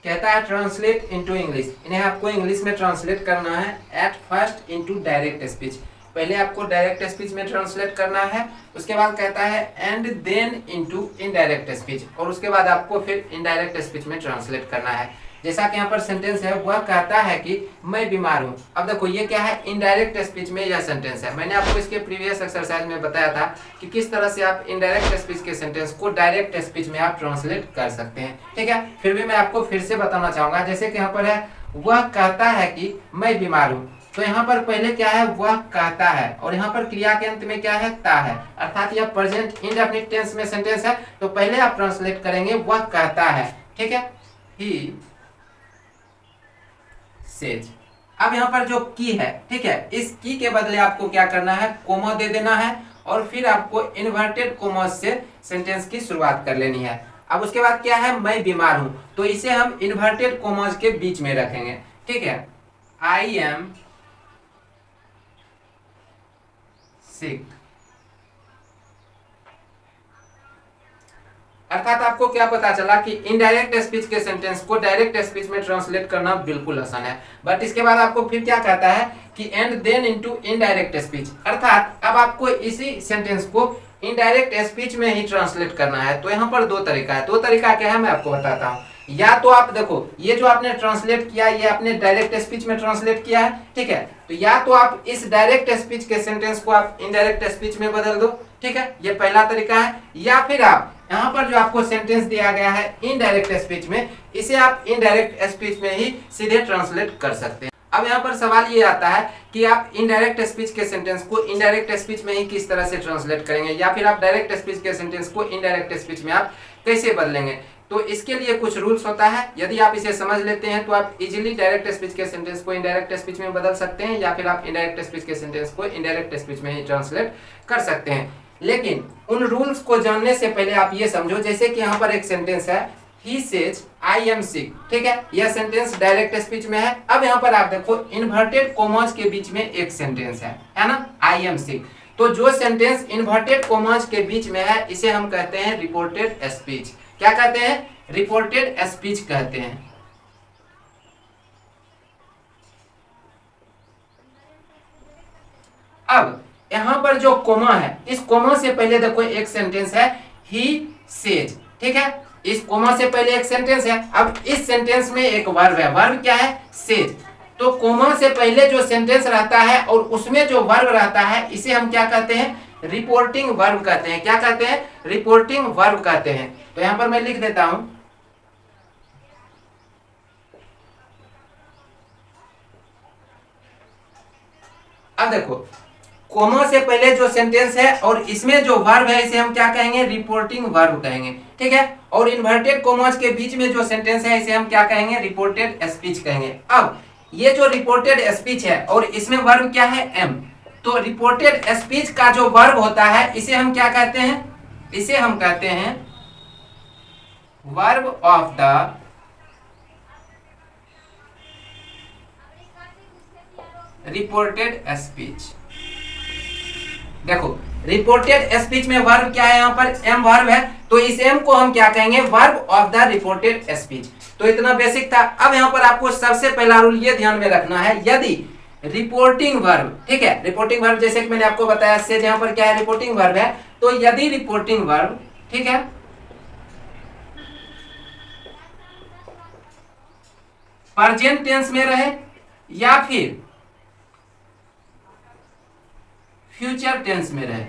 कहता है translate into English, इन्हें आपको इंग्लिश में ट्रांसलेट करना है at first into direct speech. पहले आपको डायरेक्ट स्पीच में ट्रांसलेट करना है, उसके बाद कहता है and then into indirect speech, और उसके बाद आपको फिर इनडायरेक्ट स्पीच में ट्रांसलेट करना है। जैसा कि यहाँ पर सेंटेंस है, वह कहता है कि मैं बीमार हूँ। अब देखो ये क्या है, इनडायरेक्ट स्पीच में यह सेंटेंस है। मैंने आपको इसके प्रीवियस एक्सरसाइज में बताया था कि किस तरह से आप इनडायरेक्ट स्पीच के सेंटेंस को डायरेक्ट स्पीच में आप ट्रांसलेट कर सकते हैं। ठीक है, फिर भी मैं आपको फिर से बताना चाहूंगा। जैसे कि यहाँ पर है, वह कहता है कि मैं बीमार हूँ, तो यहाँ पर पहले क्या है, वह कहता है, और यहाँ पर क्रिया के अंत में क्या है, ता है, अर्थात यह प्रेजेंट इंडेफिनिट टेंस में सेंटेंस है। तो पहले आप ट्रांसलेट करेंगे वह कहता है। ठीक है, ही सेज। अब यहाँ पर जो की है, ठीक है, इस की के बदले आपको क्या करना है, कोमा दे देना है, और फिर आपको इन्वर्टेड कोमा से सेंटेंस की शुरुआत कर लेनी है। अब उसके बाद क्या है, मैं बीमार हूं, तो इसे हम इन्वर्टेड कोमास के बीच में रखेंगे। ठीक है, आई एम सिक। अर्थात आपको क्या पता चला कि इनडायरेक्ट स्पीच के सेंटेंस को डायरेक्ट स्पीच में ट्रांसलेट करना बिल्कुल आसान है। बट इसके बाद आपको फिर क्या कहता है कि and then into indirect speech, अर्थात अब आपको इसी सेंटेंस को इनडायरेक्ट स्पीच में ही ट्रांसलेट करना है। तो यहाँ पर दो तरीका है। दो तरीका क्या है मैं आपको बताता हूँ। या तो आप देखो, ये जो आपने ट्रांसलेट किया, ये आपने डायरेक्ट स्पीच में ट्रांसलेट किया है। ठीक है, तो या तो आप इस डायरेक्ट स्पीच के सेंटेंस को आप इनडायरेक्ट स्पीच में बदल दो। ठीक है, ये पहला तरीका है। या फिर आप यहाँ पर जो आपको सेंटेंस दिया गया है इनडायरेक्ट स्पीच में, इसे आप इनडायरेक्ट स्पीच में ही सीधे ट्रांसलेट कर सकते हैं। अब यहाँ पर सवाल ये आता है कि आप इनडायरेक्ट स्पीच के सेंटेंस को इनडायरेक्ट स्पीच में ही किस तरह से ट्रांसलेट करेंगे, या फिर आप डायरेक्ट स्पीच के सेंटेंस को इनडायरेक्ट स्पीच में आप कैसे बदलेंगे। तो इसके लिए कुछ रूल्स होता है। यदि आप इसे समझ लेते हैं तो आप इजीली डायरेक्ट स्पीच के सेंटेंस को इनडायरेक्ट स्पीच में बदल सकते हैं, या फिर आप इनडायरेक्ट स्पीच के सेंटेंस को इनडायरेक्ट स्पीच में ही ट्रांसलेट कर सकते हैं। लेकिन उन रूल्स को जानने से पहले आप ये समझो, जैसे कि यहाँ पर एक सेंटेंस है, he says I am sick. ठीक है, यह सेंटेंस डायरेक्ट स्पीच में है। अब यहाँ पर आप देखो इन्वर्टेड कोमास के बीच में एक सेंटेंस है ना, आई एम सिक। तो जो सेंटेंस इन्वर्टेड कोमास के बीच में है, इसे हम कहते हैं रिपोर्टेड स्पीच। क्या कहते हैं, रिपोर्टेड स्पीच कहते हैं। अब यहां पर जो कोमा है, इस कोमा से पहले देखो एक सेंटेंस है, ही सेज। ठीक है, इस कोमा से पहले एक सेंटेंस है। अब इस सेंटेंस में एक वर्ब है, वर्ब क्या है, सेज। तो कोमा से पहले जो सेंटेंस रहता है और उसमें जो वर्ब रहता है, इसे हम क्या कहते हैं, रिपोर्टिंग वर्ब कहते हैं। क्या कहते हैं, रिपोर्टिंग वर्ब कहते हैं। तो यहां पर मैं लिख देता हूं, अब देखो कोमा से पहले जो सेंटेंस है और इसमें जो वर्ब है, इसे हम क्या कहेंगे, रिपोर्टिंग वर्ब कहेंगे। ठीक है, और इन्वर्टेड कोमास के बीच में जो सेंटेंस है, इसे हम क्या कहेंगे, रिपोर्टेड स्पीच कहेंगे। अब ये जो रिपोर्टेड स्पीच है और इसमें वर्ब क्या है, एम। तो रिपोर्टेड स्पीच का जो वर्ब होता है, इसे हम क्या कहते हैं, इसे हम कहते हैं verb of the reported speech. देखो रिपोर्टेड स्पीच में वर्ब क्या है, यहाँ पर एम वर्ब है, तो इस एम को हम क्या कहेंगे, verb of the reported speech. तो इतना बेसिक था। अब यहाँ पर आपको सबसे पहला रूल ये ध्यान में रखना है, यदि रिपोर्टिंग वर्ब, ठीक है, रिपोर्टिंग वर्ब जैसे कि मैंने आपको बताया, से यहाँ पर क्या है, रिपोर्टिंग वर्ब है। तो यदि रिपोर्टिंग वर्ब, ठीक है, प्रेजेंट टेंस में रहे या फिर फ्यूचर टेंस में रहे,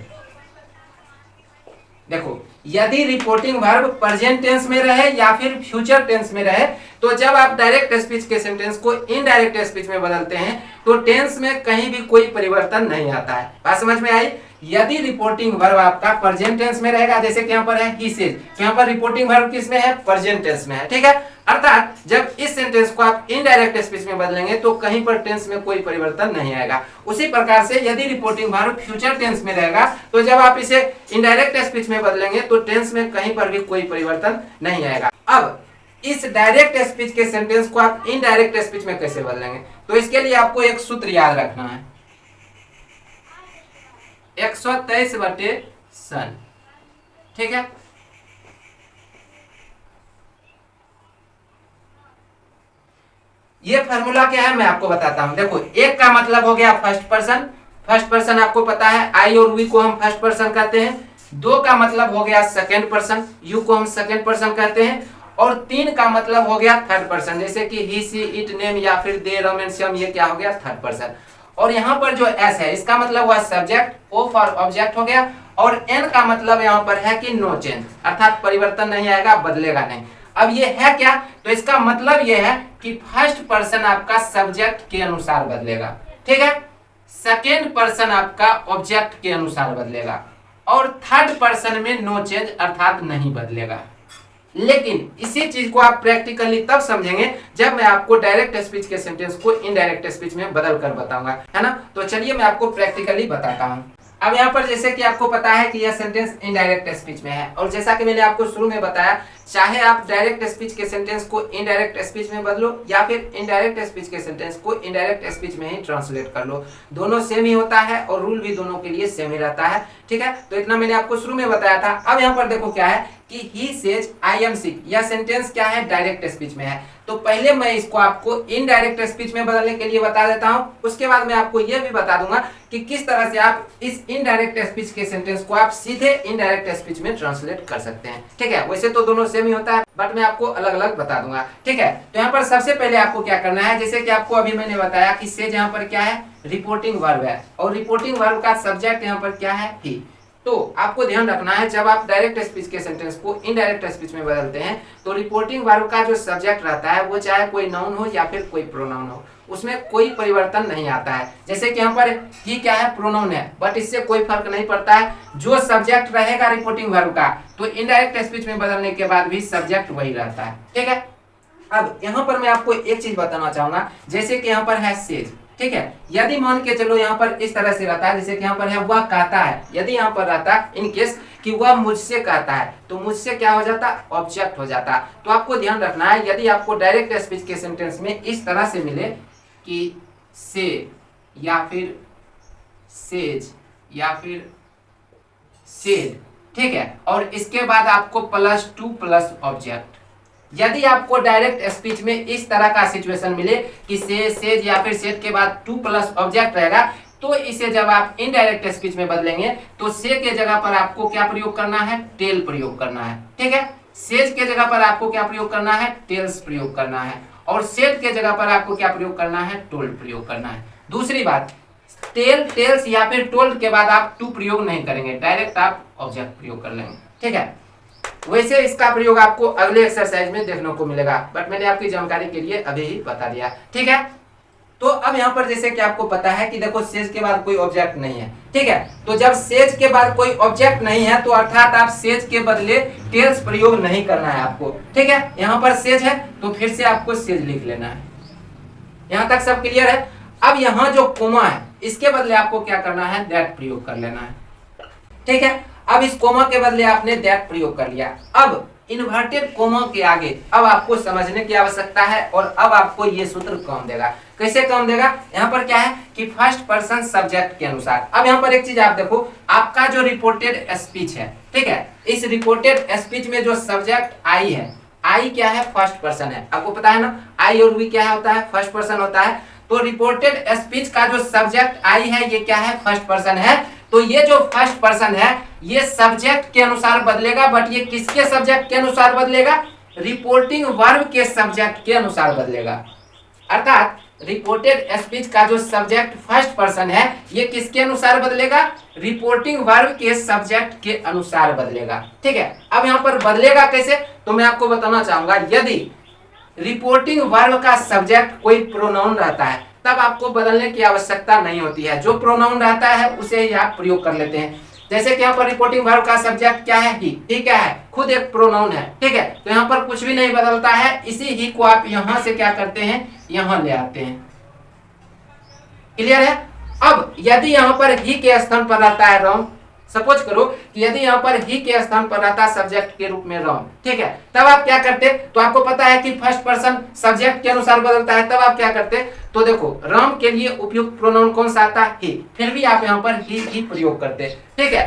देखो यदि रिपोर्टिंग वर्ब प्रेजेंट टेंस में रहे या फिर फ्यूचर टेंस में रहे, तो जब आप डायरेक्ट स्पीच के सेंटेंस को इनडायरेक्ट स्पीच में बदलते हैं, तो टेंस में कहीं भी कोई परिवर्तन नहीं आता है। बात समझ में आई। यदि रिपोर्टिंग वर्ब आपका प्रेजेंट टेंस में रहेगा, जैसे कि यहाँ पर है ही सेज, तो यहाँ पर रिपोर्टिंग वर्ब किस में है, प्रेजेंट टेंस में है। ठीक है, अर्थात जब इस सेंटेंस को आप इनडायरेक्ट स्पीच में बदलेंगे तो कहीं पर टेंस में कोई परिवर्तन नहीं आएगा। उसी प्रकार से यदि रिपोर्टिंग वर्ब फ्यूचर टेंस में रहेगा, तो जब आप इसे इनडायरेक्ट स्पीच में बदलेंगे तो टेंस में कहीं पर भी कोई परिवर्तन नहीं आएगा। अब इस डायरेक्ट स्पीच के सेंटेंस को आप इनडायरेक्ट स्पीच में कैसे बदलेंगे, तो इसके लिए आपको एक सूत्र याद रखना है, 123/100। ठीक है, ये फार्मूला क्या है मैं आपको बताता हूं। देखो, एक का मतलब हो गया फर्स्ट पर्सन आपको पता है, आई और वी को हम फर्स्ट पर्सन कहते हैं। दो का मतलब हो गया सेकंड पर्सन, यू को हम सेकंड पर्सन कहते हैं। और तीन का मतलब हो गया थर्ड पर्सन, जैसे कि ही सी इट नेम या फिर दे रम एंड श्याम, ये क्या हो गया थर्ड पर्सन। और यहाँ पर जो एस है इसका मतलब हुआ सब्जेक्ट, ओ फॉर ऑब्जेक्ट हो गया। और एन का मतलब यहाँ पर है कि नो चेंज, अर्थात परिवर्तन नहीं आएगा, बदलेगा नहीं। अब ये है क्या, तो इसका मतलब ये है कि फर्स्ट पर्सन आपका सब्जेक्ट के अनुसार बदलेगा, ठीक है, सेकेंड पर्सन आपका ऑब्जेक्ट के अनुसार बदलेगा, और थर्ड पर्सन में नो चेंज अर्थात नहीं बदलेगा। लेकिन इसी चीज को आप प्रैक्टिकली तब समझेंगे जब मैं आपको डायरेक्ट स्पीच के सेंटेंस को इनडायरेक्ट स्पीच में बदल कर बताऊंगा, है ना। तो चलिए मैं आपको प्रैक्टिकली बताता हूं। अब यहाँ पर जैसे कि आपको पता है कि यह सेंटेंस इनडायरेक्ट स्पीच में है, और जैसा कि मैंने आपको शुरू में बताया, चाहे आप डायरेक्ट स्पीच के सेंटेंस को इनडायरेक्ट स्पीच में बदलो या फिर इनडायरेक्ट स्पीच के सेंटेंस को इनडायरेक्ट स्पीच में ही ट्रांसलेट कर लो, दोनों सेम ही होता है और रूल भी दोनों के लिए सेम ही रहता है, ठीक है। तो इतना मैंने आपको शुरू में बताया था। अब यहाँ पर देखो क्या है कि he says I am sick, यह सेंटेंस क्या है, डायरेक्ट स्पीच में है। तो पहले मैं इसको आपको इनडायरेक्ट स्पीच में बदलने के लिए बता देता हूं, उसके बाद मैं आपको यह भी बता दूंगा कि किस तरह से आप इस इनडायरेक्ट स्पीच के सेंटेंस को आप सीधे इनडायरेक्ट स्पीच में ट्रांसलेट कर सकते हैं, ठीक है। वैसे तो दोनों सेम ही होता है, बट मैं आपको अलग अलग बता दूंगा, ठीक है। तो यहाँ पर सबसे पहले आपको क्या करना है, जैसे कि आपको अभी मैंने बताया कि सेज यहाँ पर क्या है, रिपोर्टिंग वर्ब है, और रिपोर्टिंग वर्ब का सब्जेक्ट यहाँ पर क्या है, ही। तो आपको ध्यान रखना है जब आप डायरेक्ट स्पीच के सेंटेंस को इनडायरेक्ट स्पीच में बदलते हैं तो रिपोर्टिंग वर्ब का जो सब्जेक्ट रहता है वो चाहे कोई नाउन हो या फिर कोई प्रोनाउन हो, उसमें कोई परिवर्तन नहीं आता है। जैसे कि यहाँ पर ही क्या है, प्रोनाउन है, बट इससे कोई फर्क नहीं पड़ता है, जो सब्जेक्ट रहेगा रिपोर्टिंग वर्ब का तो इनडायरेक्ट स्पीच में बदलने के बाद भी सब्जेक्ट वही रहता है, ठीक है। अब यहाँ पर मैं आपको एक चीज बताना चाहूंगा, जैसे कि यहाँ पर है सेज, ठीक है। यदि मान के चलो यहाँ पर इस तरह से रहता है, जैसे कि यहाँ पर है वह कहता है, यदि यहाँ पर रहता इन केस कि वह मुझसे कहता है तो मुझसे क्या हो जाता, ऑब्जेक्ट हो जाता। तो आपको ध्यान रखना है, यदि आपको डायरेक्ट स्पीच के सेंटेंस में इस तरह से मिले कि से या फिर सेज या फिर सेड, ठीक है, और इसके बाद आपको +2 प्लस ऑब्जेक्ट, यदि आपको डायरेक्ट स्पीच में इस तरह का सिचुएशन मिले कि से, सेज या फिर सेड के बाद 2 प्लस ऑब्जेक्ट रहेगा, तो इसे जब आप इनडायरेक्ट स्पीच में बदलेंगे तो से के जगह पर आपको क्या प्रयोग करना है, टेल प्रयोग करना है, ठीक है। सेज के जगह पर आपको क्या प्रयोग करना है, टेल्स प्रयोग करना है, और सेड के जगह पर आपको क्या प्रयोग करना है, टोल्ड प्रयोग करना है। दूसरी बात, टेल, टेल्स या फिर टोल्ड के बाद आप टू प्रयोग नहीं करेंगे, डायरेक्ट आप ऑब्जेक्ट प्रयोग कर लेंगे, ठीक है। वैसे इसका प्रयोग आपको अगले एक्सरसाइज में देखने को मिलेगा, बट मैंने आपकी जानकारी के लिए अभी ही बता दिया, ठीक है। तो अब यहाँ पर जैसे कि आपको पता है कि देखो सेज के बाद कोई ऑब्जेक्ट नहीं है, ठीक है। तो जब सेज के बाद कोई ऑब्जेक्ट नहीं है तो अर्थात आप सेज के बदले टेल्स प्रयोग नहीं करना है आपको, ठीक है। यहाँ पर सेज है तो फिर से आपको सेज लिख लेना है। यहाँ तक सब क्लियर है। अब यहाँ जो कोमा है इसके बदले आपको क्या करना है, दैट प्रयोग कर लेना है, ठीक है। अब इस कोमा के बदले आपने दैट प्रयोग कर लिया। अब इन्वर्टेड कोमा के आगे अब आपको समझने की आवश्यकता है, और अब आपको ये सूत्र काम देगा। कैसे काम देगा, यहाँ पर क्या है कि फर्स्ट पर्सन सब्जेक्ट के अनुसार। अब यहाँ पर एक चीज आप देखो, आपका जो रिपोर्टेड स्पीच है, ठीक है, इस रिपोर्टेड स्पीच में जो सब्जेक्ट आई है, आई क्या है, फर्स्ट पर्सन है। आपको पता है ना, आई और वी क्या होता है, फर्स्ट पर्सन होता है। तो रिपोर्टेड स्पीच का जो सब्जेक्ट आई है ये क्या है, फर्स्ट पर्सन है। तो ये जो फर्स्ट पर्सन है ये सब्जेक्ट के अनुसार बदलेगा, बट ये किसके सब्जेक्ट के अनुसार बदलेगा, रिपोर्टिंग वर्ब के सब्जेक्ट के अनुसार बदलेगा। अर्थात रिपोर्टेड स्पीच का जो सब्जेक्ट फर्स्ट पर्सन है ये किसके अनुसार बदलेगा, रिपोर्टिंग वर्ब के सब्जेक्ट के अनुसार बदलेगा, ठीक है। अब यहाँ पर बदलेगा कैसे, तो मैं आपको बताना चाहूंगा। यदि रिपोर्टिंग वर्ब का सब्जेक्ट कोई प्रोनाउन रहता है तब आपको बदलने की आवश्यकता नहीं होती है, जो प्रोनाउन रहता है उसे ही आप प्रयोग कर लेते हैं। जैसे कि यहाँ पर रिपोर्टिंग वर्ब का सब्जेक्ट क्या है, ही क्या है, खुद एक प्रोनाउन है, ठीक है। तो यहाँ पर कुछ भी नहीं बदलता है, इसी ही को आप यहाँ से क्या करते हैं, यहाँ ले आते हैं। क्लियर है। अब यदि यहाँ पर ही के स्थान पर रहता है राम, सपोज करो कि यदि यहाँ पर ही के स्थान पर रहता सब्जेक्ट के रूप में राम, ठीक है, तब आप क्या करते, तो आपको पता है कि फर्स्ट पर्सन सब्जेक्ट के अनुसार बदलता है, तब आप क्या करते, तो देखो राम के लिए उपयुक्त प्रोनाउन कौन सा आता, ही, फिर भी आप यहाँ पर ही प्रयोग करते, ठीक है।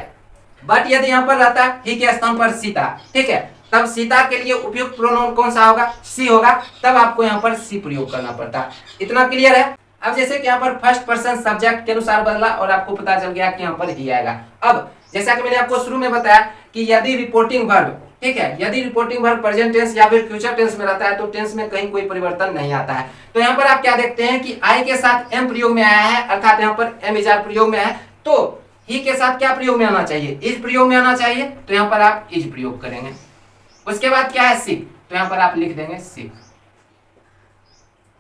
बट यदि यहाँ पर रहता ही के स्थान पर सीता, ठीक है, तब सीता के लिए उपयुक्त प्रोनाउन कौन सा होगा, सी होगा, तब आपको यहाँ पर सी प्रयोग करना पड़ता है। इतना क्लियर है। अब जैसे कि यहाँ पर फर्स्ट पर्सन सब्जेक्ट के अनुसार बदला और आपको पता चल गया कि यहाँ पर ही आएगा। अब जैसा कि मैंने आपको शुरू में बताया कि यदि रिपोर्टिंग वर्ब, ठीक है, यदि रिपोर्टिंग वर्ब प्रेजेंट टेंस या फिर फ्यूचर टेंस में रहता है तो टेंस में कहीं कोई परिवर्तन नहीं आता है। तो यहाँ पर आप क्या देखते हैं कि आई के साथ एम प्रयोग में आया है, अर्थात यहाँ पर एम इज आर प्रयोग में है, तो ही के साथ क्या प्रयोग में आना चाहिए, इज प्रयोग में आना चाहिए, तो यहाँ पर आप इज प्रयोग करेंगे। उसके बाद क्या है, सिक, तो यहाँ पर आप लिख देंगे सिक।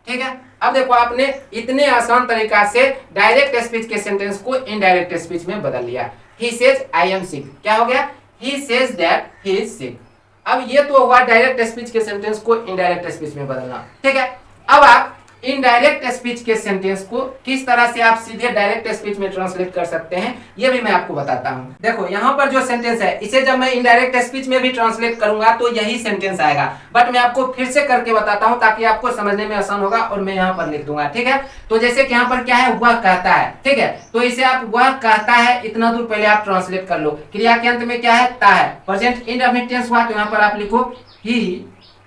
ठीक है। अब देखो आपने इतने आसान तरीका से डायरेक्ट स्पीच के सेंटेंस को इनडायरेक्ट स्पीच में बदल लिया। He says I am sick, क्या हो गया, ही says that he is sick. अब ये तो हुआ डायरेक्ट स्पीच के सेंटेंस को इनडायरेक्ट स्पीच में बदलना। ठीक है। अब आप इनडायरेक्ट स्पीच के सेंटेंस को किस तरह से आप सीधे डायरेक्ट स्पीच में ट्रांसलेट कर सकते हैं, ये भी मैं आपको बताता हूं। देखो यहाँ पर जो सेंटेंस है इसे जब मैं इनडायरेक्ट स्पीच में भी ट्रांसलेट करूंगा तो यही सेंटेंस आएगा, बट मैं आपको फिर से करके बताता हूं ताकि आपको समझने में आसान होगा, और मैं यहाँ पर लिख दूंगा। ठीक है। तो जैसे कि यहाँ पर क्या है, वह कहता है, ठीक है, तो इसे आप वह कहता है इतना दूर पहले आप ट्रांसलेट कर लो। क्रिया के अंत में क्या है, ता है, प्रेजेंट इंडेफिनिट टेंस हुआ, तो यहाँ पर आप लिखो ही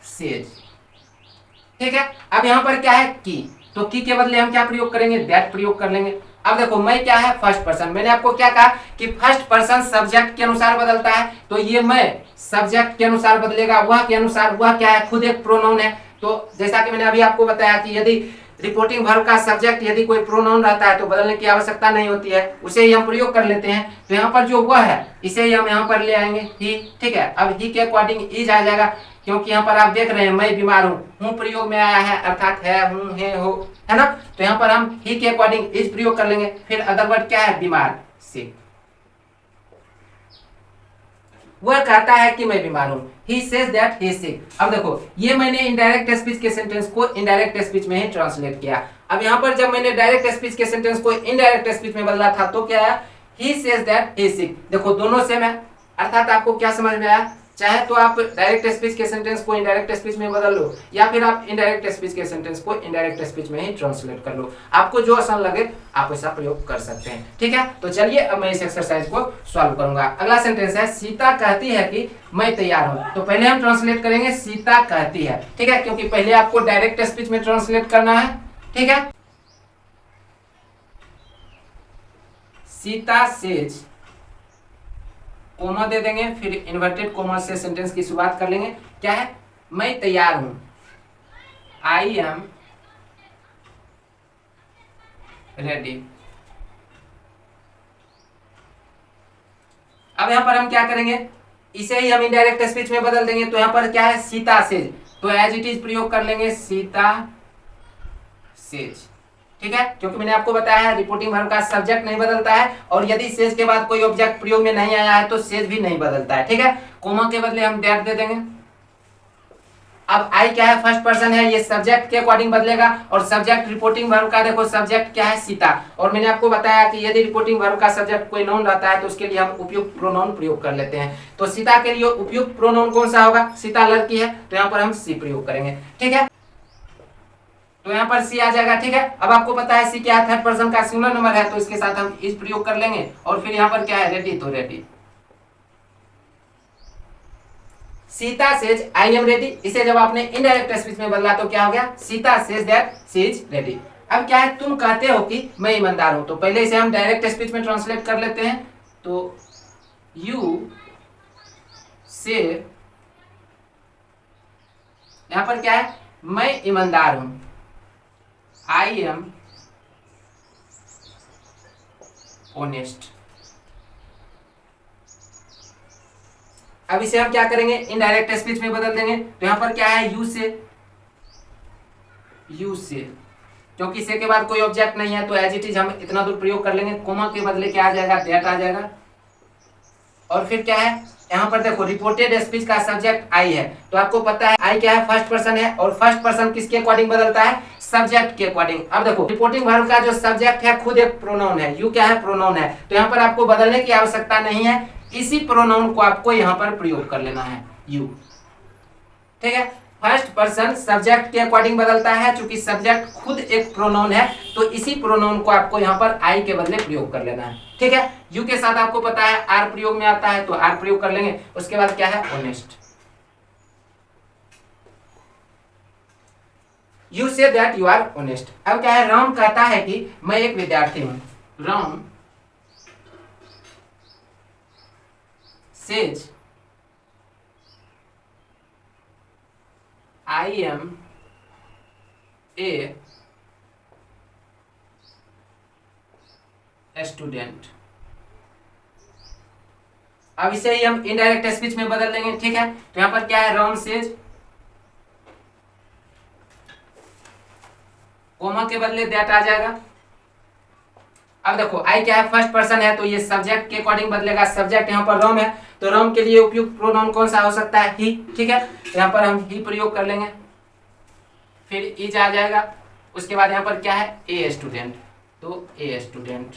सेज। ठीक है। अब यहाँ पर क्या है, की, तो की के बदले हम क्या प्रयोग करेंगे, दैट प्रयोग कर लेंगे। अब देखो मैं क्या है, फर्स्ट पर्सन, मैंने आपको क्या कहा कि फर्स्ट पर्सन सब्जेक्ट के अनुसार बदलता है, तो ये मैं सब्जेक्ट के अनुसार बदलेगा, वह के अनुसार, वह क्या है, खुद एक प्रोनाउन है। तो जैसा कि मैंने अभी आपको बताया कि यदि रिपोर्टिंग वर्ब का सब्जेक्ट यदि कोई प्रोनाउन रहता है तो बदलने की आवश्यकता नहीं होती है, उसे ही हम प्रयोग कर लेते हैं। तो यहाँ पर जो वह है इसे ही हम यहाँ पर ले आएंगे ही। ठीक है। अब ही के अकॉर्डिंग इज आ जाएगा, क्योंकि यहाँ पर आप देख रहे हैं मैं बीमार हूँ प्रयोग में आया है, अर्थात है, हूँ, है, हो, है ना। तो यहाँ पर हम ही के अकॉर्डिंग इज प्रयोग कर लेंगे। फिर अदर वर्ड क्या है, बीमार, सिक। वह कहता है कि मैं बीमार हूँ, he says that he is sick। अब देखो ये मैंने इनडायरेक्ट स्पीच के सेंटेंस को इनडायरेक्ट स्पीच में ही ट्रांसलेट किया। अब यहाँ पर जब मैंने डायरेक्ट स्पीच के सेंटेंस को इनडायरेक्ट स्पीच में बदला था तो क्या है, he says that he is sick। देखो दोनों सेम है, अर्थात आपको क्या समझ में आया, चाहे तो आप डायरेक्ट स्पीच के सेंटेंस को इनडायरेक्ट स्पीच में बदल लो, या फिर आप इनडायरेक्ट स्पीच के सेंटेंस को इनडायरेक्ट स्पीच में ही ट्रांसलेट कर लो। आपको जो आसान लगे आप ऐसा प्रयोग कर सकते हैं। ठीक है। तो चलिए अब मैं इस एक्सरसाइज को सॉल्व करूंगा। अगला सेंटेंस है, सीता कहती है कि मैं तैयार हूं। तो पहले हम ट्रांसलेट करेंगे सीता कहती है। ठीक है, क्योंकि पहले आपको डायरेक्ट स्पीच में ट्रांसलेट करना है। ठीक है। सीता सेज, कोमा दे देंगे, फिर इन्वर्टेड कोमा से सेंटेंस की शुरुआत कर लेंगे। क्या है, मैं तैयार हूं, आई एम रेडी। अब यहां पर हम क्या करेंगे, इसे ही हम इनडायरेक्ट स्पीच में बदल देंगे। तो यहां पर क्या है, सीता सेज, तो एज इट इज प्रयोग कर लेंगे, सीता सेज। ठीक है, क्योंकि मैंने आपको बताया है रिपोर्टिंग वर्ब का सब्जेक्ट नहीं बदलता है, और यदि सेज के बाद कोई ऑब्जेक्ट प्रयोग में नहीं आया है तो सेज भी नहीं बदलता है। ठीक है। कोमा के बदले हम दैट दे देंगे। अब आई क्या है, फर्स्ट पर्सन है, ये सब्जेक्ट के अकॉर्डिंग बदलेगा, और सब्जेक्ट रिपोर्टिंग वर्ब का देखो सब्जेक्ट क्या है, सीता। और मैंने आपको बताया कि यदि रिपोर्टिंग वर्ब का सब्जेक्ट कोई नाउन रहता है तो उसके लिए हम उपयुक्त प्रोनाउन प्रयोग कर लेते हैं। तो सीता के लिए उपयुक्त प्रोनाउन कौन सा होगा, सीता लड़की है, तो यहाँ पर हम सी प्रयोग करेंगे। ठीक है। तो यहाँ पर सी आ जाएगा। ठीक है। अब आपको पता है सी क्या है, थर्ड पर्सन का सिंगुलर नंबर है, तो इसके साथ हम इस प्रयोग कर लेंगे। और फिर यहाँ पर क्या है, रेडी, तो ready. Sita says I am ready, इसे जब आपने इनडायरेक्ट स्पीच में बदला तो क्या हो गया, Sita says that she is ready. अब क्या है, तुम कहते हो कि मैं ईमानदार हूं, तो पहले इसे हम डायरेक्ट स्पीच में ट्रांसलेट कर लेते हैं। तो यू से, यहां पर क्या है, मैं ईमानदार हूं, आई एम ऑनेस्ट। अब इसे हम क्या करेंगे, इनडायरेक्ट स्पीच में बदल देंगे। तो यहां पर क्या है, यू से, यू से, क्योंकि से के बाद कोई ऑब्जेक्ट नहीं है तो एज इट इज हम इतना दूर प्रयोग कर लेंगे। कोमा के बदले क्या आ जाएगा, दैट आ जाएगा। और फिर क्या है, यहाँ पर देखो रिपोर्टेड स्पीच का सब्जेक्ट आई है, तो आपको पता है आई क्या है, फर्स्ट पर्सन है, और फर्स्ट पर्सन किसके अकॉर्डिंग बदलता है, सब्जेक्ट के अकॉर्डिंग। अब देखो रिपोर्टिंग वर्ब का जो सब्जेक्ट है खुद एक प्रोनाउन है, यू क्या है, प्रोनाउन है, तो यहाँ पर आपको बदलने की आवश्यकता नहीं है, इसी प्रोनाउन को आपको यहाँ पर प्रयोग कर लेना है, यू। ठीक है। फर्स्ट पर्सन सब्जेक्ट के अकॉर्डिंग बदलता है, चूंकि सब्जेक्ट खुद एक प्रोनाउन है, तो इसी प्रोनाउन को आपको यहाँ पर आई के बदले प्रयोग कर लेना है। ठीक है। यू के साथ आपको पता है आर प्रयोग में आता है, तो आर प्रयोग कर लेंगे। उसके बाद क्या है, honest. You say that you are honest. अब क्या है, राम कहता है कि मैं एक विद्यार्थी हूं। Ram says I am a student. अब इसे ही हम इनडायरेक्ट स्पीच में बदल देंगे, ठीक है। तो यहां पर क्या है, राम सेज, कोमा के बदले दैट आ जाएगा। अब देखो आई क्या है, फर्स्ट पर्सन है, तो ये सब्जेक्ट के अकॉर्डिंग बदलेगा। सब्जेक्ट यहाँ पर राम है, तो राम के लिए उपयुक्त प्रोनाउन कौन सा हो सकता है, ही, ठीक है। तो यहाँ पर हम ही प्रयोग कर लेंगे, फिर इज आ जाएगा। उसके बाद यहाँ पर क्या है, ए स्टूडेंट, तो ए स्टूडेंट।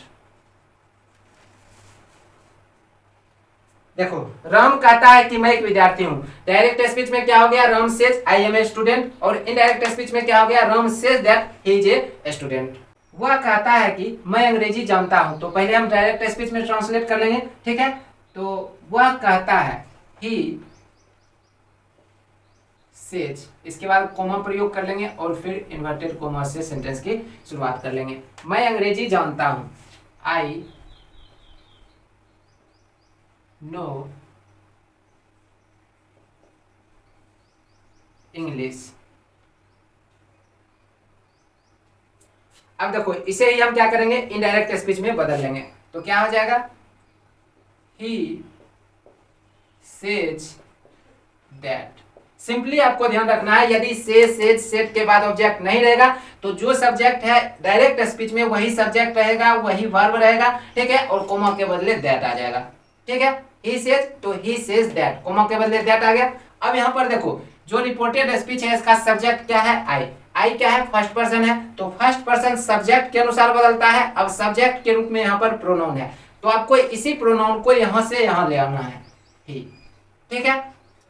देखो राम कहता है कि मैं एक विद्यार्थी हूं। डायरेक्ट स्पीच में क्या हो गया, Ram says I am a student, और इनडायरेक्ट स्पीच में क्या हो गया, Ram says that he is a student. वह कहता है कि मैं अंग्रेजी जानता हूं, तो पहले हम डायरेक्ट स्पीच में ट्रांसलेट कर लेंगे, ठीक है। तो वह कहता है, ही सेज, इसके बाद कोमा प्रयोग कर लेंगे और फिर इन्वर्टेड कोमा से सेंटेंस की शुरुआत कर लेंगे। मैं अंग्रेजी जानता हूं, आई नो इंग्लिश। अब देखो इसे ही हम क्या करेंगे, इनडायरेक्ट स्पीच में बदल लेंगे। तो क्या हो जाएगा, ही सेज दैट। सिंपली आपको ध्यान रखना है, यदि से, सेज, सेट के बाद ऑब्जेक्ट नहीं रहेगा तो जो सब्जेक्ट है डायरेक्ट स्पीच में वही सब्जेक्ट रहेगा, वही वर्ब रहेगा, ठीक है। और कोमा के बदले दैट आ जाएगा, ठीक है। ही सेज, तो ही सेज दैट, कोमा के बदले दैट आ गया। अब यहाँ पर देखो जो रिपोर्टेड स्पीच है इसका सब्जेक्ट क्या है, आई। आई क्या है, फर्स्ट पर्सन है, तो फर्स्ट पर्सन सब्जेक्ट के अनुसार बदलता है। अब सब्जेक्ट के रूप में यहाँ पर प्रोनाउन है, तो आपको इसी प्रोनाउन को यहाँ से यहाँ ले आना है, ही, ठीक है।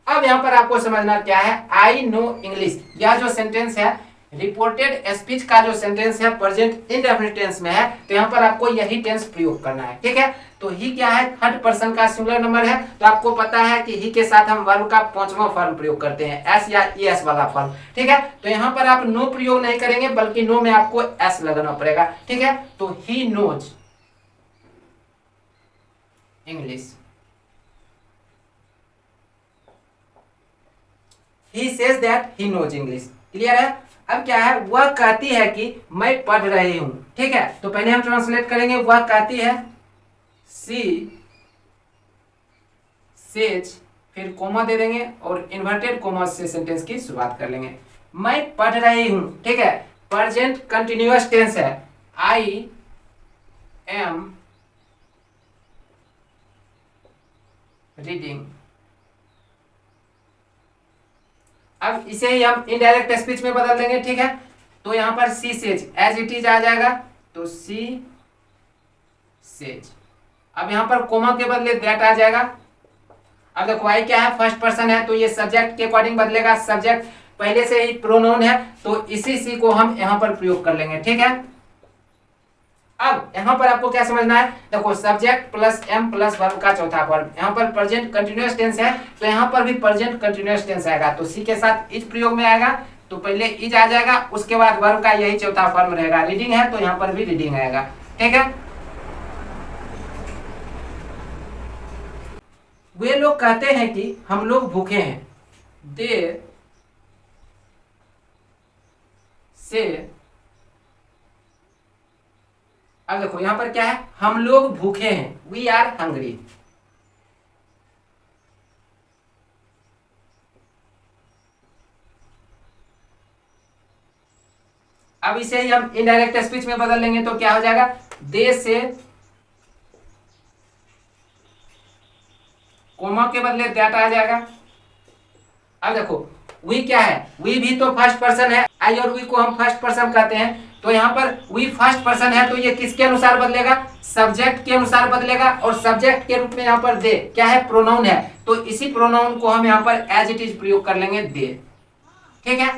अब यहाँ पर आपको समझना क्या है, आई नो इंग्लिश, यह जो सेंटेंस है रिपोर्टेड स्पीच का जो सेंटेंस है प्रेजेंट इंडेफिनिट टेंस में है, तो यहाँ पर आपको यही टेंस प्रयोग करना है, ठीक है। तो ही क्या है, थर्ड पर्सन का सिंगुलर नंबर है, तो आपको पता है कि ही के साथ हम वर्ब का पांचवा फॉर्म प्रयोग करते हैं, एस या एस वाला फॉर्म, ठीक है। तो यहाँ पर आप नो प्रयोग नहीं करेंगे, बल्कि नो में आपको एस लगाना पड़ेगा, ठीक है। तो he knows English, he says that he knows English. Clear है। अब क्या है, वह कहती है कि मैं पढ़ रही हूं, ठीक है। तो पहले हम ट्रांसलेट करेंगे, वह कहती है, सी सेज, फिर कोमा दे देंगे और इन्वर्टेड कोमा से सेंटेंस की शुरुआत कर लेंगे। मैं पढ़ रही हूं, ठीक है, प्रेजेंट कंटिन्यूअस टेंस है, आई एम रीडिंग। अब इसे ही हम इनडायरेक्ट स्पीच में बदल देंगे, ठीक है। तो यहां पर she says as it is आ जाएगा, तो सी सेज। अब यहां पर कोमा के बदले दैट आ जाएगा। अब देखो आई क्या है, फर्स्ट पर्सन है, तो ये सब्जेक्ट के अकॉर्डिंग बदलेगा। सब्जेक्ट पहले से ही प्रोनाउन है, तो इसी सी को हम यहां पर प्रयोग कर लेंगे, ठीक है। अब यहां पर आपको क्या समझना है, देखो subject plus am plus verb का चौथा फॉर्म, यहां पर प्रेजेंट कंटीन्यूअस टेंस है, तो यहां पर भी प्रेजेंट कंटीन्यूअस टेंस आएगा, तो सी के साथ इज प्रयोग में आएगा। तो पहले इज आ जाएगा, उसके बाद वर्ब का यही चौथा फॉर्म रहेगा। रीडिंग है तो यहां पर भी रीडिंग आएगा, ठीक है। वे लोग कहते हैं कि हम लोग भूखे हैं, दे से। अब देखो यहां पर क्या है, हम लोग भूखे हैं, वी आर हंग्री। अब इसे ही हम इनडायरेक्ट स्पीच में बदल लेंगे, तो क्या हो जाएगा, दे से कोमा के बदले दैट आ जाएगा। अब देखो वी क्या है, वी भी तो फर्स्ट पर्सन है, आई और वी को हम फर्स्ट पर्सन कहते हैं, तो यहाँ पर वी फर्स्ट पर्सन है, तो ये किसके अनुसार बदलेगा, सब्जेक्ट के अनुसार बदलेगा। और सब्जेक्ट के रूप में यहाँ पर दे क्या है, प्रोनाउन है, तो इसी प्रोनाउन को हम यहाँ पर एज इट इज प्रयोग कर लेंगे, दे, ठीक है।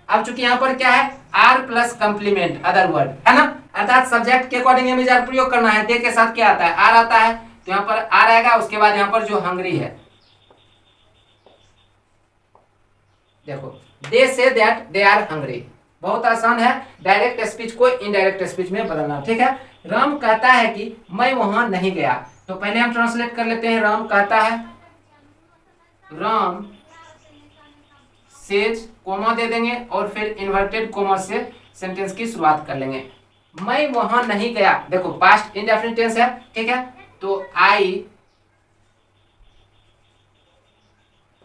अब चूंकि यहाँ पर क्या है, are plus complement other word है ना, अर्थात सब्जेक्ट के अकॉर्डिंग हमें जार प्रयोग करना है। दे के साथ क्या आता है, आर आता है, तो यहाँ पर आर आएगा। उसके बाद यहाँ पर जो हंग्री है, देखो दे say that they are hungry, बहुत आसान है डायरेक्ट स्पीच को इनडायरेक्ट स्पीच में बदलना। ठीक है, राम कहता है कि मैं वहां नहीं गया, तो पहले हम ट्रांसलेट कर लेते हैं। राम कहता है, राम सेज, कोमा दे देंगे और फिर इन्वर्टेड कोमा से सेंटेंस की शुरुआत कर लेंगे। मैं वहां नहीं गया, देखो पास्ट इंडेफिनिट टेंस है। ठीक है, तो आई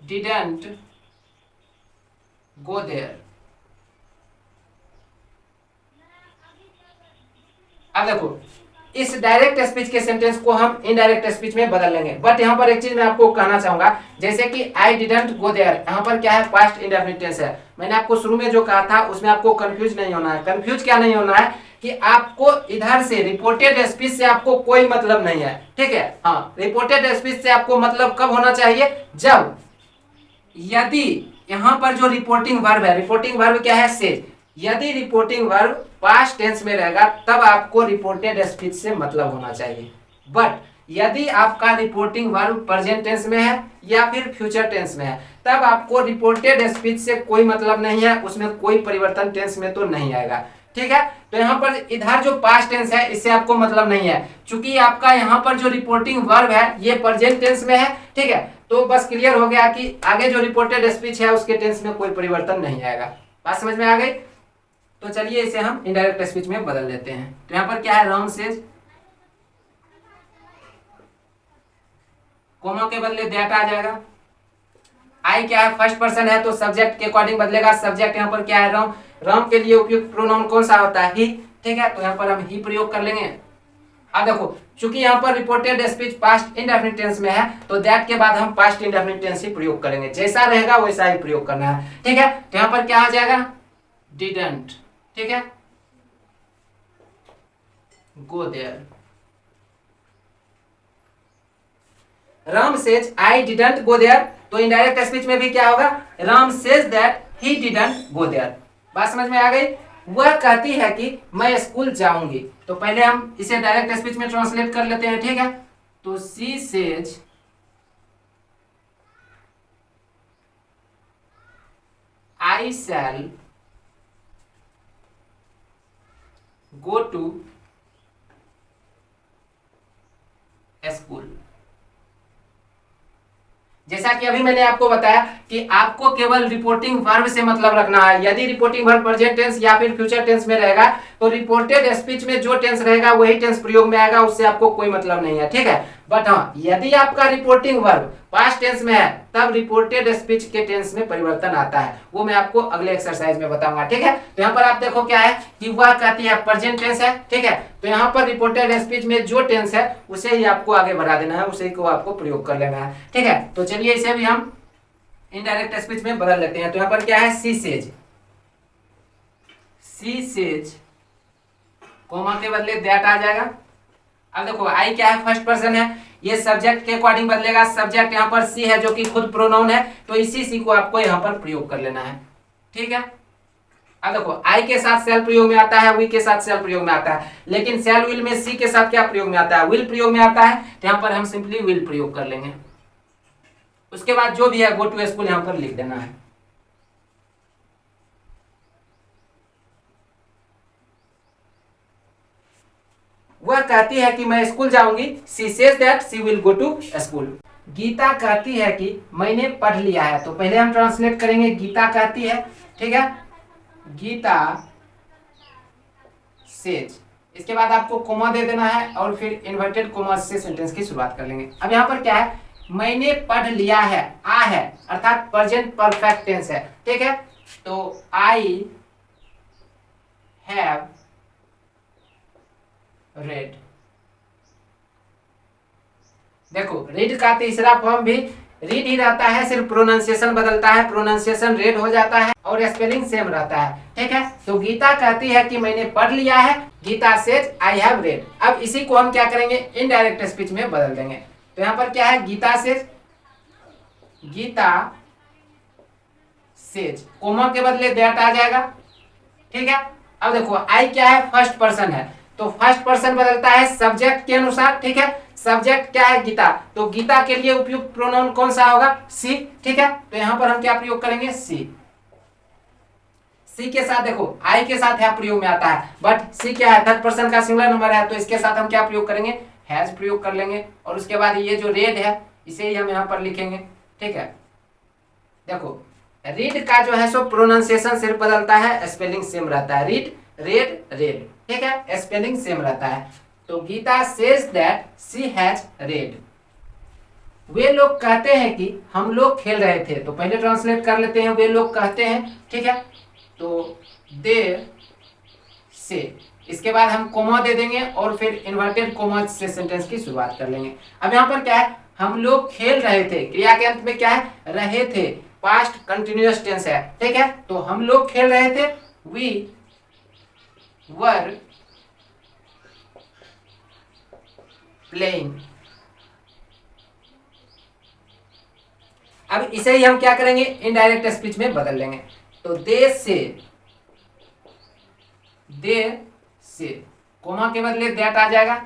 डिडंट गो देयर। अब देखो इस डायरेक्ट स्पीच के सेंटेंस को हम इनडायरेक्ट स्पीच में बदल लेंगे। बट यहाँ पर एक चीज मैं आपको कहना चाहूंगा, जैसे कि आई डिडंट गो देयर, यहाँ पर क्या है, पास्ट इंडेफिनिट टेंस है। मैंने आपको शुरू में जो कहा था उसमें आपको कंफ्यूज नहीं होना है। कंफ्यूज क्या नहीं होना है कि आपको इधर से रिपोर्टेड स्पीच से आपको कोई मतलब नहीं है। ठीक है, हाँ, रिपोर्टेड स्पीच से आपको मतलब कब होना चाहिए, जब यदि यहाँ पर जो रिपोर्टिंग वर्ब है, रिपोर्टिंग वर्ब क्या है, से, यदि रिपोर्टिंग वर्ब पास्ट टेंस में रहेगा तब आपको रिपोर्टेड स्पीच से मतलब होना चाहिए। बट यदि आपका रिपोर्टिंग वर्ब प्रेजेंट टेंस में है या फिर फ्यूचर टेंस में है तब आपको रिपोर्टेड स्पीच से कोई मतलब नहीं है, उसमें कोई परिवर्तन टेंस में तो नहीं आएगा। ठीक है, तो यहाँ पर इधर जो पास्ट टेंस है इससे आपको मतलब नहीं है, क्योंकि आपका यहाँ पर जो रिपोर्टिंग वर्ब है ये प्रेजेंट टेंस में है। ठीक है, तो बस क्लियर हो गया कि आगे जो रिपोर्टेड स्पीच है उसके टेंस में कोई परिवर्तन नहीं आएगा। बात समझ में आ गई? तो चलिए इसे हम इनडायरेक्ट स्पीच में बदल लेते हैं। तो यहाँ पर क्या है, राम सेज, कोमा के बदले दैट आ जाएगा। आई क्या है, फर्स्ट पर्सन है तो सब्जेक्ट के अकॉर्डिंग बदलेगा। सब्जेक्ट यहाँ पर क्या है, राम। राम के लिए उपयुक्त प्रोनाउन कौन सा होता है, ही। ठीक है, तो यहाँ पर हम ही प्रयोग कर लेंगे। अब देखो चूंकि यहाँ पर reported speech past indefinite tense में है तो दैट के बाद हम पास्ट इंडेफिनिट टेंस ही प्रयोग करेंगे, जैसा रहेगा वैसा ही प्रयोग करना है। ठीक है, तो यहाँ पर क्या आ जाएगा, डिडंट। ठीक है, go there. Ram says I didn't go there, तो इनडायरेक्ट स्पीच में भी क्या होगा, Ram says that he didn't go there. बात समझ में आ गई? वह कहती है कि मैं स्कूल जाऊंगी, तो पहले हम इसे डायरेक्ट स्पीच में ट्रांसलेट कर लेते हैं। ठीक है, तो she says I shall go to school. जैसा कि अभी मैंने आपको बताया कि आपको केवल रिपोर्टिंग वर्ब से मतलब रखना है। यदि रिपोर्टिंग वर्ब प्रेजेंट टेंस या फिर फ्यूचर टेंस में रहेगा तो रिपोर्टेड स्पीच में जो टेंस रहेगा वही टेंस प्रयोग में आएगा, उससे आपको कोई मतलब नहीं है। ठीक है, बट हाँ, यदि आपका रिपोर्टिंग वर्ब पास्ट टेंस में है तब रिपोर्टेड स्पीच के टेंस में परिवर्तन आता है, वो मैं आपको अगले एक्सरसाइज में बताऊंगा। ठीक है, तो यहाँ पर आप देखो क्या है कि वह कहती है प्रेजेंट टेंस है। ठीक है, तो यहाँ पर रिपोर्टेड स्पीच में जो टेंस है उसे ही आपको आगे बढ़ा देना है, उसे को आपको प्रयोग कर लेना है। ठीक है, तो चलिए इसे भी हम इनडायरेक्ट स्पीच में बदल लेते हैं। तो यहाँ पर क्या है, she says, she says, comma के बदले दैट आ जाएगा। अब देखो आई क्या है, फर्स्ट पर्सन है, ये सब्जेक्ट के अकॉर्डिंग बदलेगा। सब्जेक्ट यहाँ पर सी है जो कि खुद प्रोनाउन है, तो इसी सी को आपको यहाँ पर प्रयोग कर लेना है। ठीक है, अब देखो आई के साथ सेल प्रयोग में आता है, वी के साथ सेल प्रयोग में आता है, लेकिन सेल विल में सी के साथ क्या प्रयोग में आता है, विल प्रयोग में आता है। तो यहाँ पर हम सिंपली विल प्रयोग कर लेंगे। उसके बाद जो भी है गो टू स्कूल यहाँ पर लिख देना है। वह कहती है कि मैं स्कूल जाऊंगी, she says that she will go to school. Geeta कहती है कि मैंने पढ़ लिया है, तो पहले हम ट्रांसलेट करेंगे, गीता कहती है। ठीक है, गीता सेज, इसके बाद आपको कोमा दे देना है और फिर इन्वर्टेड कोमा से सेंटेंस की शुरुआत कर लेंगे। अब यहाँ पर क्या है, मैंने पढ़ लिया है, आ है अर्थात प्रेजेंट परफेक्ट टेंस है। ठीक है, तो आई हैव रेड। देखो रीड का तीसरा फॉर्म भी रीड ही रहता है, सिर्फ प्रोनाउंसिएशन बदलता है, प्रोनाउंसिएशन रेड हो जाता है और स्पेलिंग सेम रहता है। ठीक है, तो गीता कहती है कि मैंने पढ़ लिया है, Geeta says I have read. अब इसी को हम क्या करेंगे, इनडायरेक्ट स्पीच में बदल देंगे। तो यहाँ पर क्या है, Geeta says, Geeta says, comma के बदले दैट आ जाएगा। ठीक है, अब देखो आई क्या है, फर्स्ट पर्सन है, तो फर्स्ट पर्सन बदलता है सब्जेक्ट के अनुसार। ठीक है, सब्जेक्ट क्या है, गीता, तो गीता के लिए उपयुक्त प्रोनाउन कौन सा होगा, सी। ठीक है, तो यहां पर हम क्या प्रयोग करेंगे, सी। सी के साथ देखो आई के साथ है प्रयोग में आता है, बट सी क्या है, थर्ड पर्सन का सिंगुलर नंबर है, तो इसके साथ हम क्या प्रयोग करेंगे, हैज प्रयोग कर लेंगे। और उसके बाद ये जो रेड है इसे ही हम यहाँ पर लिखेंगे। ठीक है, देखो रीड का जो है सो प्रोनाउंसिएशन सिर्फ बदलता है, स्पेलिंग सेम रहता है, रीड रेड रेड। ठीक है, स्पेलिंग सेम रहता है। तो Geeta says that she has read. वे लोग कहते हैं कि हम लोग खेल रहे थे, तो पहले ट्रांसलेट कर लेते हैं, वे लोग कहते हैं। ठीक है, तो दे से, इसके बाद हम कोमा दे देंगे और फिर इन्वर्टेड कोमा से सेंटेंस की शुरुआत कर लेंगे। अब यहाँ पर क्या है, हम लोग खेल रहे थे, क्रिया के अंत में क्या है, रहे थे, पास्ट कंटिन्यूअस टेंस है। ठीक है, तो हम लोग खेल रहे थे, वी वर प्लेइंग। अब इसे ही हम क्या करेंगे, इनडायरेक्ट स्पीच में बदल लेंगे। तो दे से कोमा के बदले दैट आ जाएगा।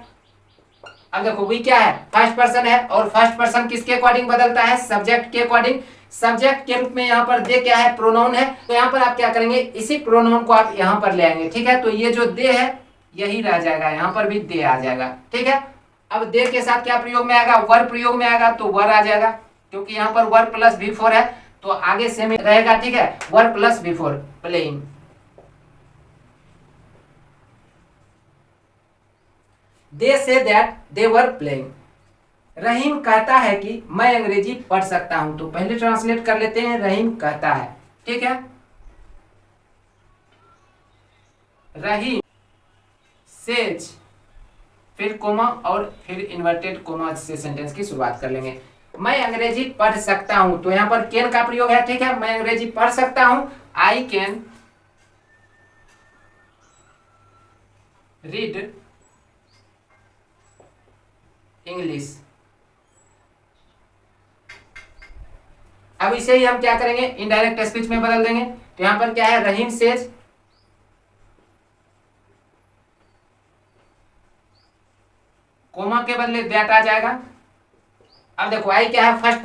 अब देखो वी क्या है, फर्स्ट पर्सन है, और फर्स्ट पर्सन किसके अकॉर्डिंग बदलता है, सब्जेक्ट के अकॉर्डिंग। सब्जेक्ट के रूप में यहाँ पर दे क्या है, प्रोनाउन है, तो यहाँ पर आप क्या करेंगे, इसी प्रोनाउन को आप यहाँ पर ले आएंगे। ठीक है, तो ये जो दे है यही रह जाएगा, यहाँ पर भी दे आ जाएगा। ठीक है, अब दे के साथ क्या प्रयोग में आएगा, वर प्रयोग में आएगा, तो वर आ जाएगा, क्योंकि यहाँ पर वर प्लस बिफोर है, तो आगे सेम रहेगा। ठीक है, वर plus before playing. They say that they were playing. रहीम कहता है कि मैं अंग्रेजी पढ़ सकता हूं, तो पहले ट्रांसलेट कर लेते हैं, रहीम कहता है। ठीक है, रहीम सेज, फिर कोमा और फिर इन्वर्टेड कोमा से सेंटेंस की शुरुआत कर लेंगे। मैं अंग्रेजी पढ़ सकता हूं, तो यहां पर कैन का प्रयोग है। ठीक है, मैं अंग्रेजी पढ़ सकता हूं, आई कैन रीड इंग्लिश। अब इसे ही हम क्या करेंगे, इनडायरेक्ट स्पीच में बदल देंगे। तो यहां पर क्या है, रहीम सेज, कोमा के बदले दैट आ जाएगा। अब देखो आई क्या है, फर्स्ट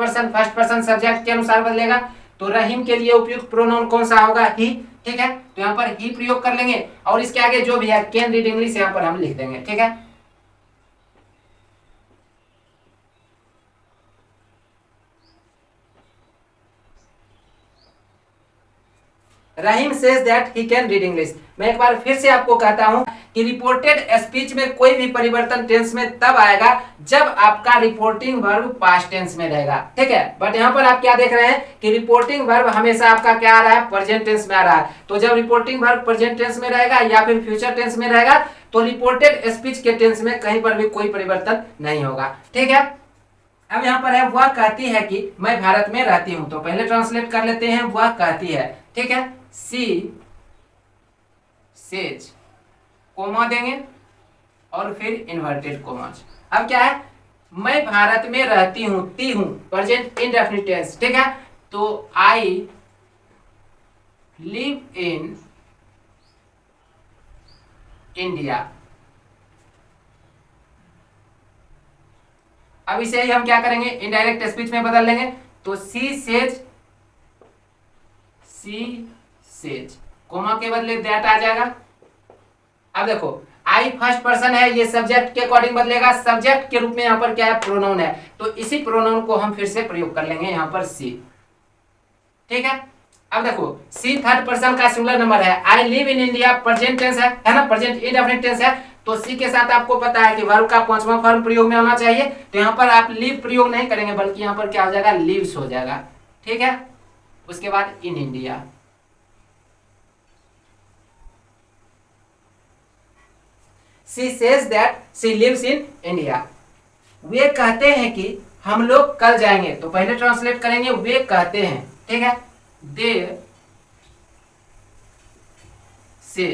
पर्सन सब्जेक्ट के अनुसार बदलेगा, तो रहीम के लिए उपयुक्त प्रोनाउन कौन सा होगा, ही। ठीक है, तो यहाँ पर ही प्रयोग कर लेंगे, और इसके आगे जो भी है कैन रीड इंग्लिश यहाँ पर हम लिख देंगे। ठीक है, Rahim says that he can read English. मैं एक बार फिर से आपको कहता हूं कि रिपोर्टेड स्पीच में कोई भी परिवर्तन टेंस में तब आएगा जब आपका रिपोर्टिंग वर्ब पास्ट टेंस में रहेगा। ठीक है, बट यहाँ पर आप क्या देख रहे हैं कि रिपोर्टिंग वर्ब हमेशा आपका क्या आ रहा है, प्रेजेंट टेंस में आ रहा है। तो जब रिपोर्टिंग वर्ब प्रेजेंट टेंस में रहेगा या फिर फ्यूचर टेंस में रहेगा, तो रिपोर्टेड स्पीच के टेंस में कहीं पर भी कोई परिवर्तन नहीं होगा। ठीक है, अब यहाँ पर है, वह कहती है कि मैं भारत में रहती हूं, तो पहले ट्रांसलेट कर लेते हैं, वह कहती है। ठीक है, सी सेज, कोमा देंगे और फिर इन्वर्टेड कोमास। अब क्या है, मैं भारत में रहती हूं, ती हूं, प्रेजेंट इंडेफिनिट टेंस। ठीक है, तो आई लिव इन इंडिया। अब इसे ही हम क्या करेंगे, इनडायरेक्ट स्पीच में बदल लेंगे। तो सी सेज, कोमा के बदले दैट आ जाएगा। अब देखो आई फर्स्ट पर्सन है, ये सब्जेक्ट के अकॉर्डिंग बदलेगा, सब्जेक्ट के रूप में यहाँ पर क्या है, प्रोनाउन है, तो इसी प्रोनाउन को हम फिर से प्रयोग कर लेंगे यहाँ पर सी। ठीक है, अब देखो सी थर्ड पर्सन का सिंगुलर नंबर है, I live in India present tense है ना, प्रेजेंट इंडेफिनिट टेंस है, तो सी के साथ आपको पता है कि वर्ब का पांचवा फॉर्म प्रयोग में होना चाहिए, तो यहाँ पर आप लिव प्रयोग नहीं करेंगे, बल्कि यहाँ पर क्या हो जाएगा, लिव्स हो जाएगा। ठीक है, उसके बाद in India. She says that she lives in India. वे कहते हैं कि हम लोग कल जाएंगे, तो पहले ट्रांसलेट करेंगे, वे कहते हैं। ठीक है, दे से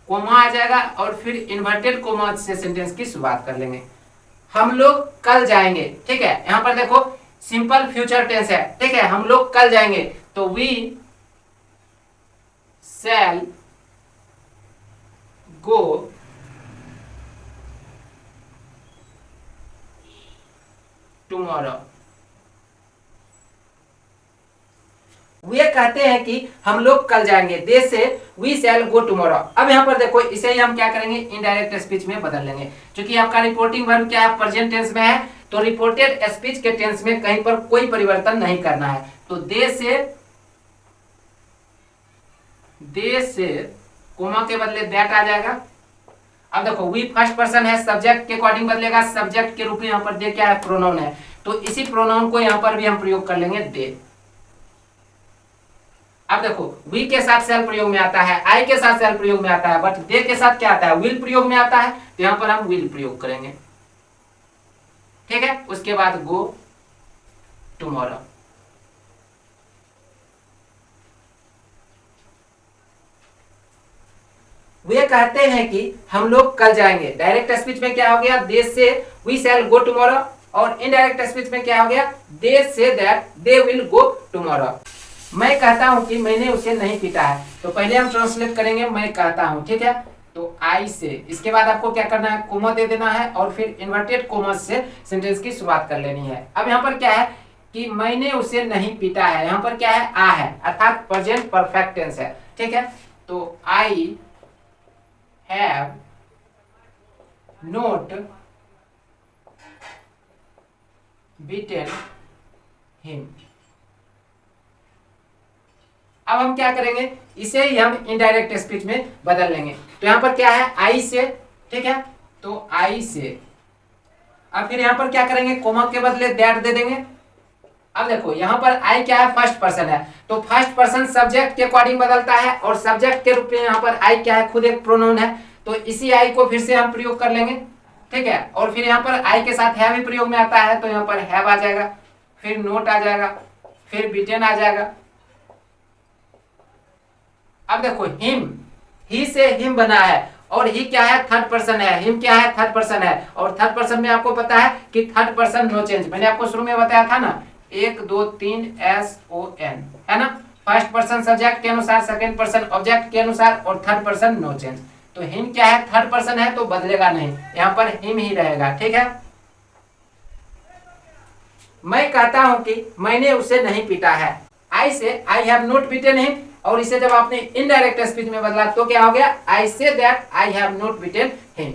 कोमा आ जाएगा और फिर इन्वर्टेड कोमा से सेंटेंस की शुरुआत कर लेंगे, हम लोग कल जाएंगे। ठीक है, यहां पर देखो सिंपल फ्यूचर टेंस है। ठीक है, हम लोग कल जाएंगे, तो वी शैल गो टुमारो। वे कहते हैं कि हम लोग कल जाएंगे, दे say we shall go tomorrow. अब यहाँ पर देखो इसे ही हम क्या करेंगे, इनडायरेक्ट स्पीच में बदल लेंगे। क्योंकि आपका रिपोर्टिंग वर्ब क्या है, प्रेजेंट टेंस में है, तो रिपोर्टेड स्पीच के टेंस में कहीं पर कोई परिवर्तन नहीं करना है। तो दे से कोमा के बदले दैट आ जाएगा। अब देखो वी फर्स्ट पर्सन है, सब्जेक्ट के अकॉर्डिंग बदलेगा, सब्जेक्ट के रूप में यहाँ पर दे क्या है, प्रोनाउन है, तो इसी प्रोनाउन को यहाँ पर भी हम प्रयोग कर लेंगे दे। अब देखो वी के साथ सेल प्रयोग में आता है, आई के साथ सेल प्रयोग में आता है, बट दे के साथ क्या आता है, विल प्रयोग में आता है, तो यहाँ पर हम विल प्रयोग करेंगे। ठीक है, उसके बाद गो टुमारो। वे कहते हैं कि हम लोग कल जाएंगे। डायरेक्ट स्पीच में क्या हो गया, they say we shall go tomorrow, और इनडायरेक्ट स्पीच में क्या हो गया, they say that they will go tomorrow. मैं कहता हूं कि मैंने उसे नहीं पीटा है, तो पहले हम ट्रांसलेट करेंगे मैं कहता हूं। ठीक है, तो आई से, इसके बाद आपको क्या करना है, कोमा दे देना है, और फिर इन्वर्टेड कोमा से सेंटेंस की शुरुआत कर लेनी है। अब यहाँ पर क्या है कि मैंने उसे नहीं पीटा है, यहाँ पर क्या है, आ है, अर्थात प्रेजेंट परफेक्ट टेंस है। ठीक है, तो आई हैव नॉट बीटन हिम। अब हम क्या करेंगे, इसे ही हम इनडायरेक्ट स्पीच में बदल लेंगे। तो यहाँ पर क्या है, आई से, ठीक है, तो आई से, अब फिर यहाँ पर क्या करेंगे, कोमा के बदले दैट दे देंगे। अब देखो यहाँ पर आई क्या है, फर्स्ट पर्सन है, तो फर्स्ट पर्सन सब्जेक्ट के अकॉर्डिंग बदलता है, और सब्जेक्ट के रूप में यहाँ पर आई क्या है, खुद एक प्रोनाउन है, तो इसी आई को फिर से हम प्रयोग कर लेंगे। ठीक है, और फिर यहाँ पर आई के साथ हैव भी प्रयोग में आता है, तो यहाँ पर हैव आ जाएगा, फिर नोट आ जाएगा, फिर बीटन आ जाएगा। अब देखो हिम, ही से हिम बना है, और ही क्या है, थर्ड पर्सन है, हिम क्या है, थर्ड पर्सन है, और थर्ड पर्सन में आपको पता है कि थर्ड पर्सन नो चेंज, मैंने आपको शुरू में बताया था ना, 1 2 3 SON है ना, फर्स्ट पर्सन सब्जेक्ट के अनुसार, सेकंड पर्सन ऑब्जेक्ट के अनुसार, और थर्ड पर्सन नो चेंज। तो हिम क्या है, थर्ड पर्सन है, तो बदलेगा नहीं, यहाँ पर हिम ही रहेगा। ठीक है, मैं कहता हूं कि मैंने उसे नहीं पीटा है, आई से आई हैव नॉट बीटन हिम, और इसे जब आपने इनडायरेक्ट स्पीच में बदला तो क्या हो गया, I say that I have not beaten him.